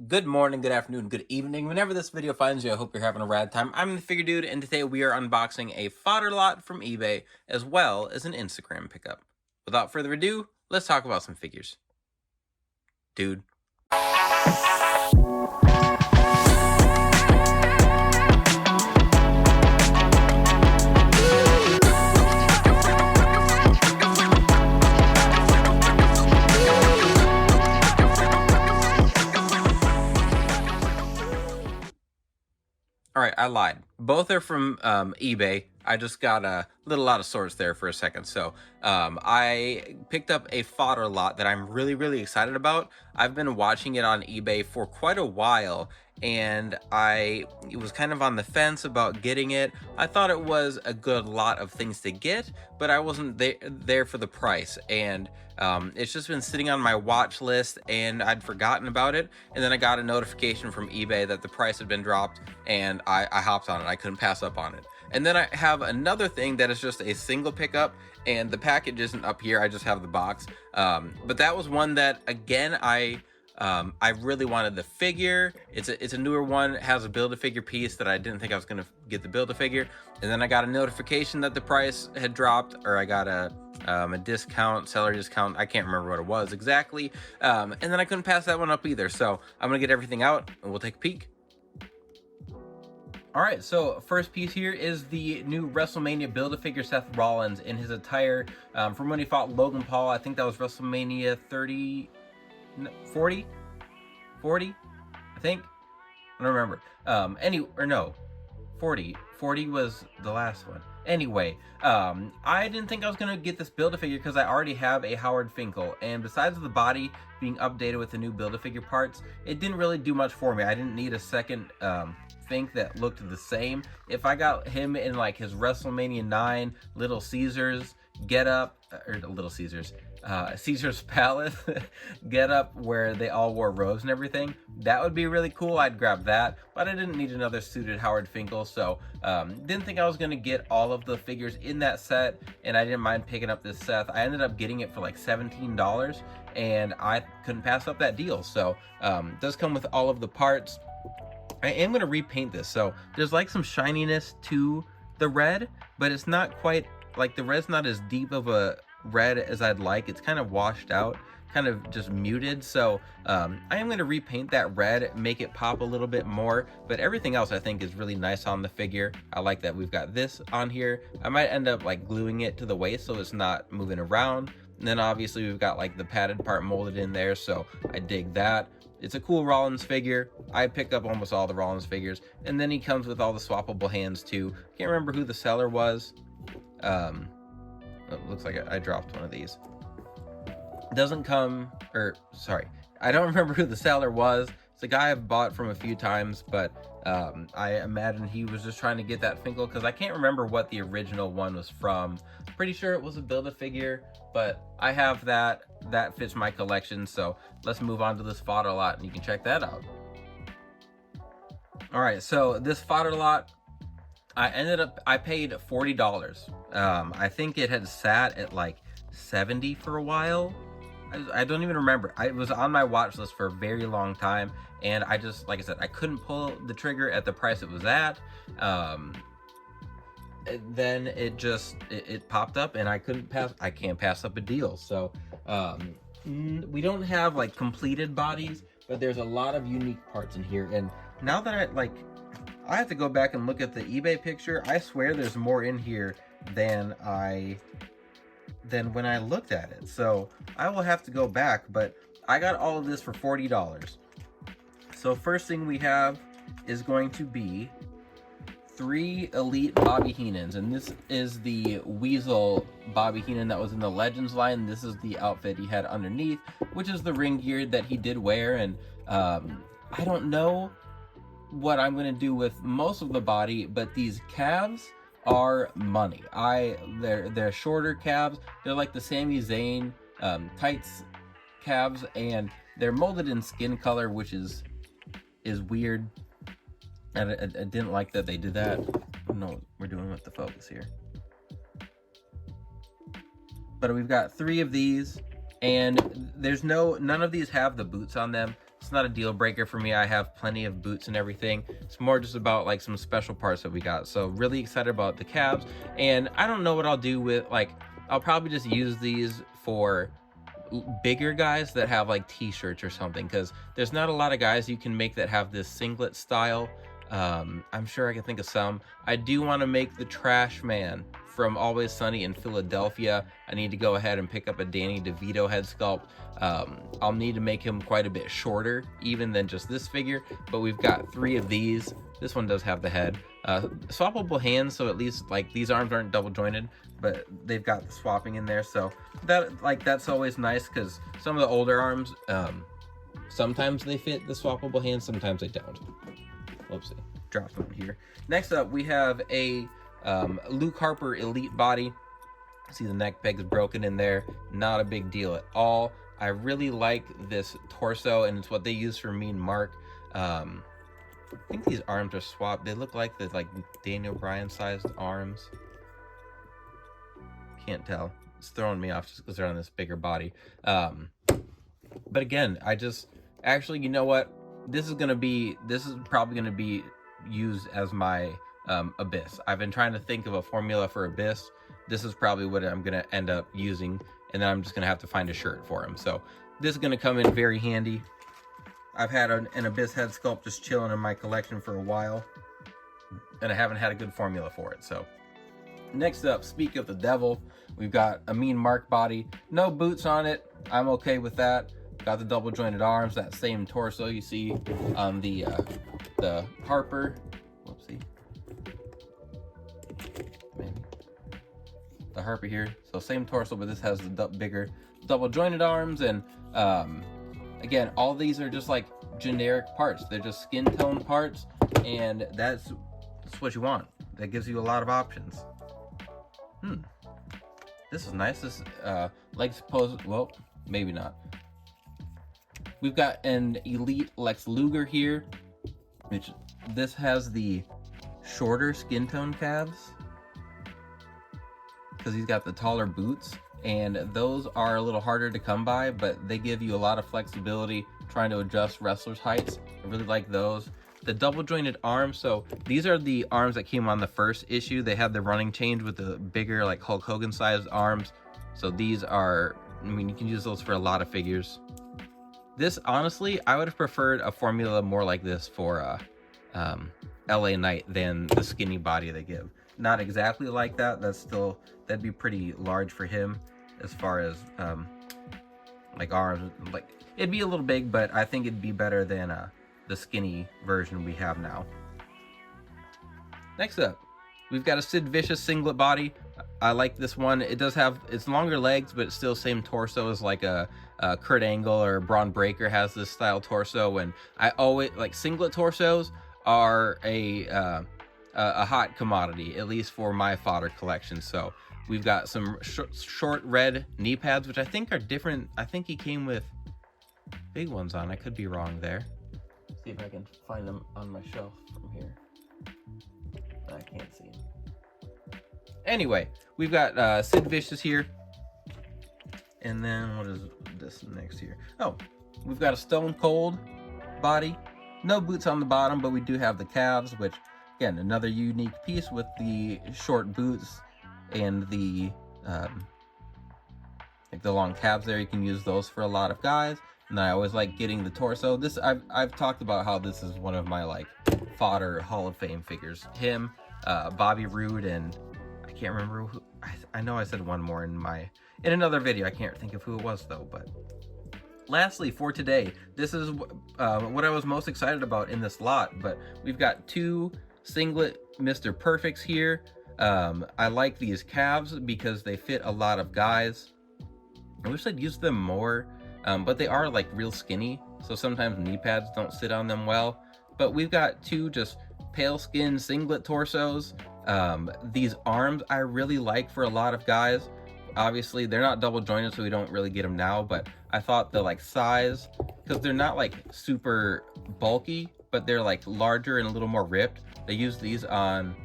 Good morning, good afternoon, good evening. Whenever this video finds you, I hope you're having a rad time. I'm the Figure Dude, and today we are unboxing a fodder lot from eBay, as well as an Instagram pickup. Without further ado, let's talk about some figures. Dude. All right, I lied. Both are from eBay. I just got a little out of sorts there for a second. So I picked up a fodder lot that I'm really excited about. I've been watching it on eBay for quite a while, and I was kind of on the fence about getting it. I thought it was a good lot of things to get, but I wasn't there for the price. And it's just been sitting on my watch list, and I'd forgotten about it. And then I got a notification from eBay that the price had been dropped, and I hopped on it. I couldn't pass up on it. And then I have another thing that is just a single pickup, and the package isn't up here. I just have the box. But that was one that, again, I really wanted the figure. It's a newer one. It has a Build-A-Figure piece that I didn't think I was gonna get the Build-A-Figure. And then I got a notification that the price had dropped, or I got a discount, seller discount. I can't remember what it was exactly. And then I couldn't pass that one up either. So I'm gonna get everything out and we'll take a peek. All right, so first piece here is the new WrestleMania Build-A-Figure Seth Rollins in his attire from when he fought Logan Paul. I think that was WrestleMania 40, I think. I don't remember. 40 was the last one. Anyway, I didn't think I was gonna get this Build-A-Figure because I already have a Howard Finkel, and besides the body being updated with the new Build-A-Figure parts, it didn't really do much for me. I didn't need a second Fink that looked the same. If I got him in like his WrestleMania 9 Little Caesars get up, or Little Caesars, Caesar's Palace get up where they all wore robes and everything, that would be really cool. I'd grab that, but I didn't need another suited Howard Finkel, so didn't think I was gonna get all of the figures in that set, and I didn't mind picking up this Seth. I ended up getting it for like $17, and I couldn't pass up that deal. So it does come with all of the parts. I am going to repaint this, so there's like some shininess to the red, but it's not quite, like the red's not as deep of a red as I'd like. It's kind of washed out, kind of just muted. So I am going to repaint that red, make it pop a little bit more, but everything else I think is really nice on the figure. I like that we've got this on here. I might end up like gluing it to the waist so it's not moving around. And then obviously we've got like the padded part molded in there, so I dig that. It's a cool Rollins figure. I picked up almost all the Rollins figures, and then he comes with all the swappable hands too. Can't remember who the seller was. It looks like I dropped one of these. Doesn't come, or sorry, I don't remember who the seller was. It's a guy I've bought from a few times, but I imagine he was just trying to get that Finkel because I can't remember what the original one was from. Pretty sure it was a Build-A-Figure, but I have that. That fits my collection, so let's move on to this fodder lot and you can check that out. All right, so this fodder lot, I paid $40. I think it had sat at like 70 for a while. I don't even remember. It was on my watch list for a very long time, and I just, like I said, I couldn't pull the trigger at the price it was at. Then it popped up, and I can't pass up a deal. So we don't have like completed bodies, but there's a lot of unique parts in here. And now that I have to go back and look at the eBay picture. I swear there's more in here than when I looked at it. So I will have to go back, but I got all of this for $40. So first thing we have is going to be 3 Elite Bobby Heenans, and this is the Weasel Bobby Heenan that was in the Legends line. This is the outfit he had underneath, which is the ring gear that he did wear. And I don't know what I'm going to do with most of the body, but these calves are money. They're shorter calves. They're like the Sami Zayn tights calves, and they're molded in skin color, which is weird. And I didn't like that they did that. I don't know what we're doing with the focus here. But we've got 3 of these, and none of these have the boots on them. It's not a deal breaker for me. I have plenty of boots and everything. It's more just about like some special parts that we got. So really excited about the calves. And I don't know what I'll do with, like, I'll probably just use these for bigger guys that have like t-shirts or something, because there's not a lot of guys you can make that have this singlet style. I'm sure I can think of some. I do want to make the Trash Man from Always Sunny in Philadelphia. I need to go ahead and pick up a Danny DeVito head sculpt. I'll need to make him quite a bit shorter even than just this figure, but we've got 3 of these. This one does have the head. Swappable hands, so at least like these arms aren't double jointed, but they've got the swapping in there, so that's always nice, because some of the older arms, sometimes they fit the swappable hands, sometimes they don't. Whoopsie, dropped one here. Next up, we have a Luke Harper Elite body. See the neck peg's broken in there. Not a big deal at all. I really like this torso, and it's what they use for Mean Mark. I think these arms are swapped. They look like the Daniel Bryan sized arms. Can't tell. It's throwing me off just because they're on this bigger body. But again, actually, you know what? This is probably gonna be used as my Abyss. I've been trying to think of a formula for Abyss. This is probably what I'm gonna end up using, and then I'm just gonna have to find a shirt for him. So this is gonna come in very handy. I've had an Abyss head sculpt just chilling in my collection for a while, and I haven't had a good formula for it. So next up, speak of the devil, we've got a Mean Mark body. No boots on it. I'm okay with that. Got the double jointed arms, that same torso you see on the Harper. Whoopsie. Maybe. The Harper here. So same torso, but this has the bigger double jointed arms. And again, all these are just like generic parts. They're just skin tone parts, and that's what you want. That gives you a lot of options. This is nice. This legs pose, well, maybe not. We've got an Elite Lex Luger here, which this has the shorter skin tone calves because he's got the taller boots, and those are a little harder to come by, but they give you a lot of flexibility trying to adjust wrestlers' heights. I really like those. The double jointed arms, so these are the arms that came on the first issue. They had the running change with the bigger, like Hulk Hogan sized arms. So these are, I mean, you can use those for a lot of figures. This, honestly, I would have preferred a formula more like this for LA Knight than the skinny body they give. Not exactly like that. That'd be pretty large for him as far as like arms. Like, it'd be a little big, but I think it'd be better than the skinny version we have now. Next up, we've got a Sid Vicious singlet body. I like this one. It does have, it's longer legs, but it's still same torso as like a Kurt Angle or Braun Breaker has this style torso. And I always like singlet torsos are a hot commodity, at least for my fodder collection. So we've got some short red knee pads, which I think are different. I think he came with big ones on. I could be wrong there. See if I can find them on my shelf from here. I can't see them. Anyway, we've got Sid Vicious here. And then what is this next here? Oh, we've got a Stone Cold body. No boots on the bottom, but we do have the calves, which, again, another unique piece with the short boots and the like the long calves there. You can use those for a lot of guys. And I always like getting the torso. This I've talked about how this is one of my like fodder Hall of Fame figures. Him, Bobby Roode, and I can't remember who. I know I said one more in another video. I can't think of who it was though. But lastly, for today, this is what I was most excited about in this lot. But we've got 2 singlet Mr. Perfects here. I like these calves because they fit a lot of guys. I wish I'd use them more. But they are like real skinny, so sometimes knee pads don't sit on them well. But we've got 2 just pale skin singlet torsos. These arms I really like for a lot of guys. Obviously they're not double jointed, so we don't really get them now, but I thought the like size, because they're not like super bulky, but they're like larger and a little more ripped. They use these on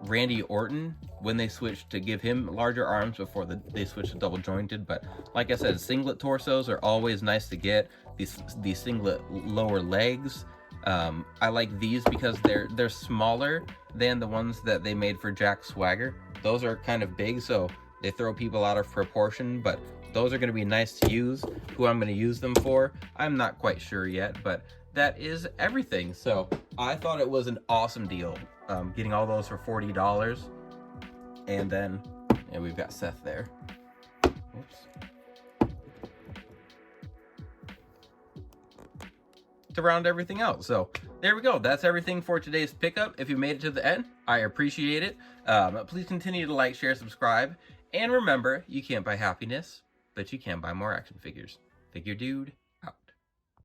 Randy Orton when they switched to give him larger arms before they switched to double jointed. But like I said, singlet torsos are always nice to get. These singlet lower legs, I like these because they're smaller than the ones that they made for Jack Swagger. Those are kind of big, so they throw people out of proportion, but those are going to be nice to use. Who I'm going to use them for, I'm not quite sure yet, but that is everything. So I thought it was an awesome deal, getting all those for $40. And then we've got Seth there. Oops. To round everything out. So there we go. That's everything for today's pickup. If you made it to the end, I appreciate it. Please continue to like, share, subscribe. And remember, you can't buy happiness, but you can buy more action figures. Figure Dude.